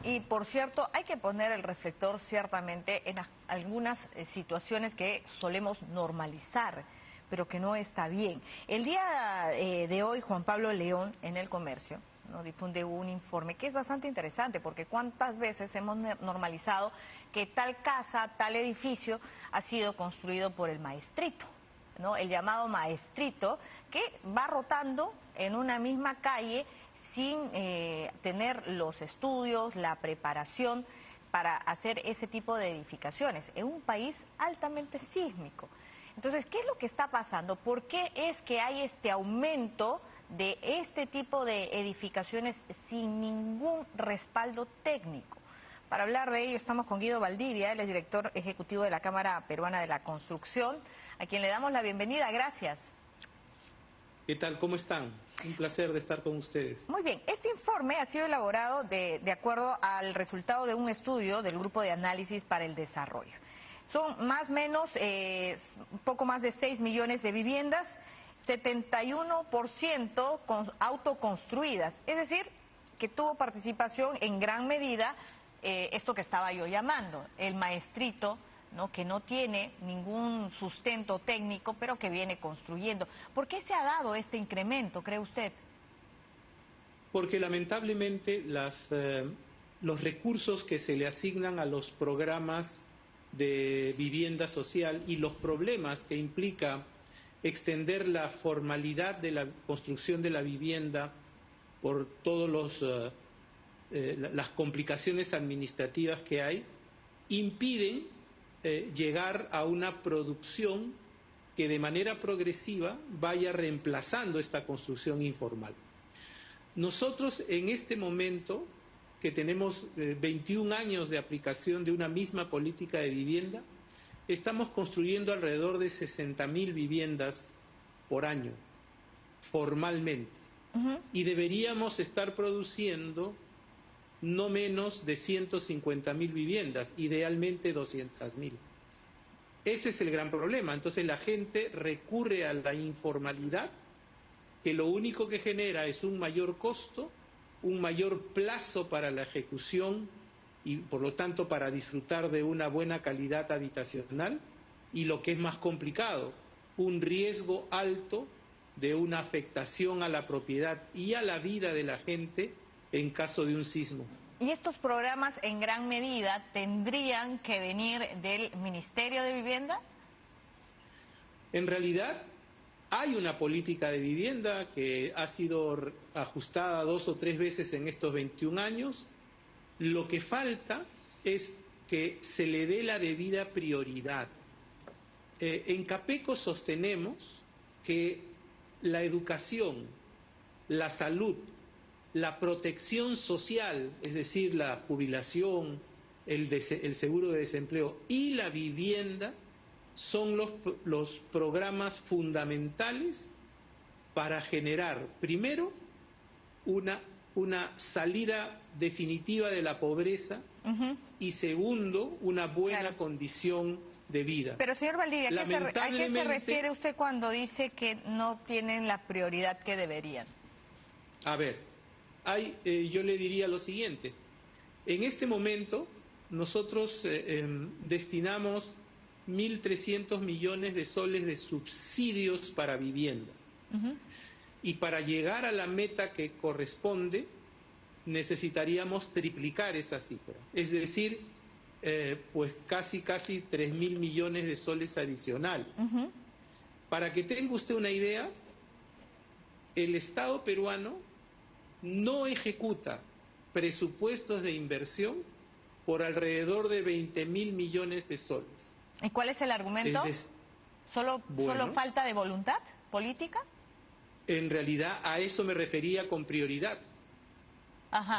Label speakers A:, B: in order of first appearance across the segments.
A: Y por cierto, hay que poner el reflector ciertamente en algunas situaciones que solemos normalizar, pero que no está bien. El día de hoy, Juan Pablo León, en El Comercio, ¿no?, difunde un informe que es bastante interesante, porque cuántas veces hemos normalizado que tal casa, tal edificio ha sido construido por el maestrito, ¿no?, el llamado maestrito, que va rotando en una misma calle sin tener los estudios, la preparación para hacer ese tipo de edificaciones, en un país altamente sísmico. Entonces, ¿qué es lo que está pasando? ¿Por qué es que hay este aumento de este tipo de edificaciones sin ningún respaldo técnico? Para hablar de ello estamos con Guido Valdivia, él es director ejecutivo de la Cámara Peruana de la Construcción, a quien le damos la bienvenida. Gracias.
B: ¿Qué tal? ¿Cómo están? Un placer de estar con ustedes.
A: Muy bien, este informe ha sido elaborado de acuerdo al resultado de un estudio del Grupo de Análisis para el Desarrollo. Son más o menos un poco más de 6 millones de viviendas, 71% autoconstruidas, es decir, que tuvo participación en gran medida esto que estaba yo llamando, el maestrito, ¿no?, que no tiene ningún sustento técnico, pero que viene construyendo. ¿Por qué se ha dado este incremento, cree usted?
B: Porque lamentablemente los recursos que se le asignan a los programas de vivienda social y los problemas que implica extender la formalidad de la construcción de la vivienda por todas las complicaciones administrativas que hay, impiden llegar a una producción que de manera progresiva vaya reemplazando esta construcción informal. Nosotros en este momento, que tenemos 21 años de aplicación de una misma política de vivienda, estamos construyendo alrededor de 60.000 viviendas por año, formalmente. Y deberíamos estar produciendo no menos de 150.000 viviendas, idealmente 200.000. Ese es el gran problema. Entonces la gente recurre a la informalidad, que lo único que genera es un mayor costo, un mayor plazo para la ejecución y por lo tanto para disfrutar de una buena calidad habitacional, y lo que es más complicado, un riesgo alto de una afectación a la propiedad y a la vida de la gente en caso de un sismo.
A: Y estos programas en gran medida tendrían que venir del Ministerio de Vivienda.
B: En realidad hay una política de vivienda que ha sido ajustada 2 o 3 veces en estos 21 años. Lo que falta es que se le dé la debida prioridad. En Capeco sostenemos que la educación, la salud, la protección social, es decir, la jubilación, el seguro de desempleo y la vivienda son los programas fundamentales para generar, primero, una salida definitiva de la pobreza y segundo, una buena condición de vida.
A: Pero señor Valdivia, ¿a qué se refiere usted cuando dice que no tienen la prioridad que deberían?
B: A ver, yo le diría lo siguiente. En este momento nosotros destinamos 1.300 millones de soles de subsidios para vivienda. Y para llegar a la meta que corresponde, necesitaríamos triplicar esa cifra. Es decir, pues casi 3.000 millones de soles adicionales. Para que tenga usted una idea, el Estado peruano no ejecuta presupuestos de inversión por alrededor de 20.000 millones de soles.
A: ¿Y cuál es el argumento? ¿Solo falta de voluntad política?
B: En realidad a eso me refería con prioridad.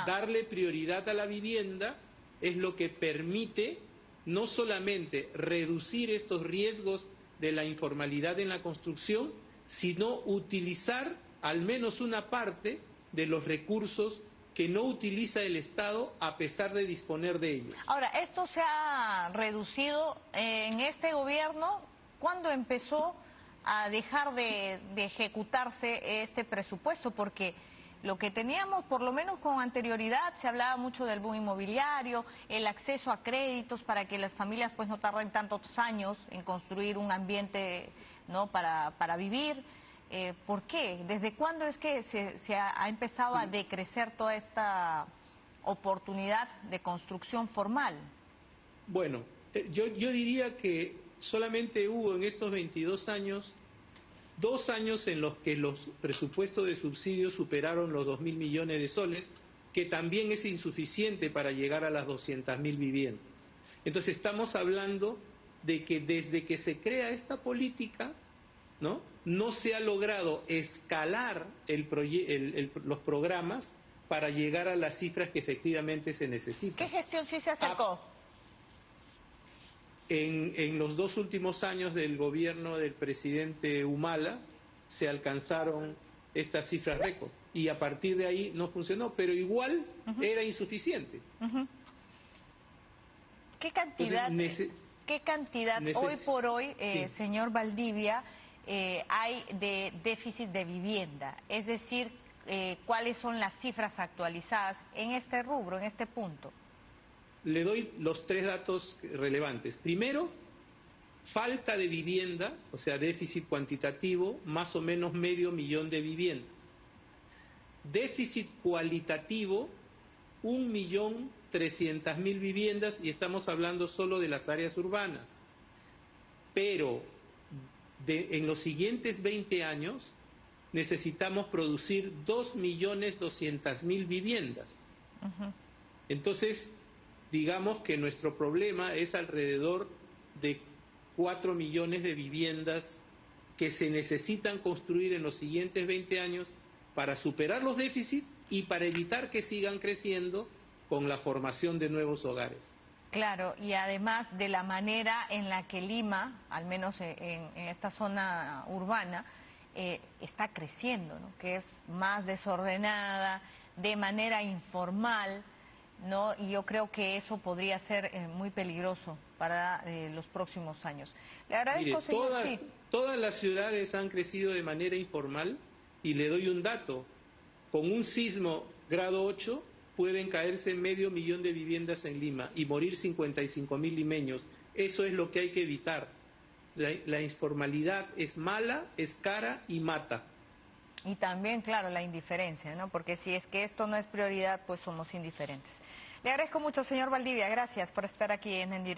B: Darle prioridad a la vivienda es lo que permite no solamente reducir estos riesgos de la informalidad en la construcción, sino utilizar al menos una parte de los recursos que no utiliza el Estado a pesar de disponer de ellos.
A: Ahora, ¿esto se ha reducido en este gobierno? ¿Cuándo empezó a dejar de ejecutarse este presupuesto? Porque Lo que teníamos, por lo menos con anterioridad, se hablaba mucho del boom inmobiliario, el acceso a créditos para que las familias pues no tarden tantos años en construir un ambiente, ¿no?, para vivir. ¿Por qué? ¿Desde cuándo es que se ha empezado a decrecer toda esta oportunidad de construcción formal?
B: Bueno, yo diría que solamente hubo en estos 22 años 2 años en los que los presupuestos de subsidios superaron los 2.000 millones de soles, que también es insuficiente para llegar a las 200.000 viviendas. Entonces estamos hablando de que desde que se crea esta política, no se ha logrado escalar los programas para llegar a las cifras que efectivamente se necesitan.
A: ¿Qué gestión sí se acercó?
B: En los 2 últimos años del gobierno del presidente Humala se alcanzaron estas cifras récord y a partir de ahí no funcionó, pero igual era insuficiente.
A: ¿Qué cantidad, hoy por hoy, señor Valdivia, hay de déficit de vivienda? Es decir, ¿cuáles son las cifras actualizadas en este rubro, en este punto?
B: Le doy los 3 datos relevantes. Primero, falta de vivienda, o sea, déficit cuantitativo, más o menos 500.000 de viviendas. Déficit cualitativo, 1.300.000 viviendas, y estamos hablando solo de las áreas urbanas. Pero en los siguientes 20 años necesitamos producir 2.200.000 viviendas. Entonces, digamos que nuestro problema es alrededor de 4 millones de viviendas que se necesitan construir en los siguientes 20 años para superar los déficits y para evitar que sigan creciendo con la formación de nuevos hogares.
A: Claro, y además de la manera en la que Lima, al menos en esta zona urbana, está creciendo, ¿no?, que es más desordenada, de manera informal, ¿no? Y yo creo que eso podría ser muy peligroso para los próximos años. Le agradezco,
B: Mire,
A: señor.
B: todas las ciudades han crecido de manera informal y le doy un dato. Con un sismo grado 8 pueden caerse 500.000 de viviendas en Lima y morir 55.000 limeños. Eso es lo que hay que evitar. La informalidad es mala, es cara y mata.
A: Y también, claro, la indiferencia, ¿no? Porque si es que esto no es prioridad, pues somos indiferentes. Le agradezco mucho, señor Valdivia. Gracias por estar aquí en Directo.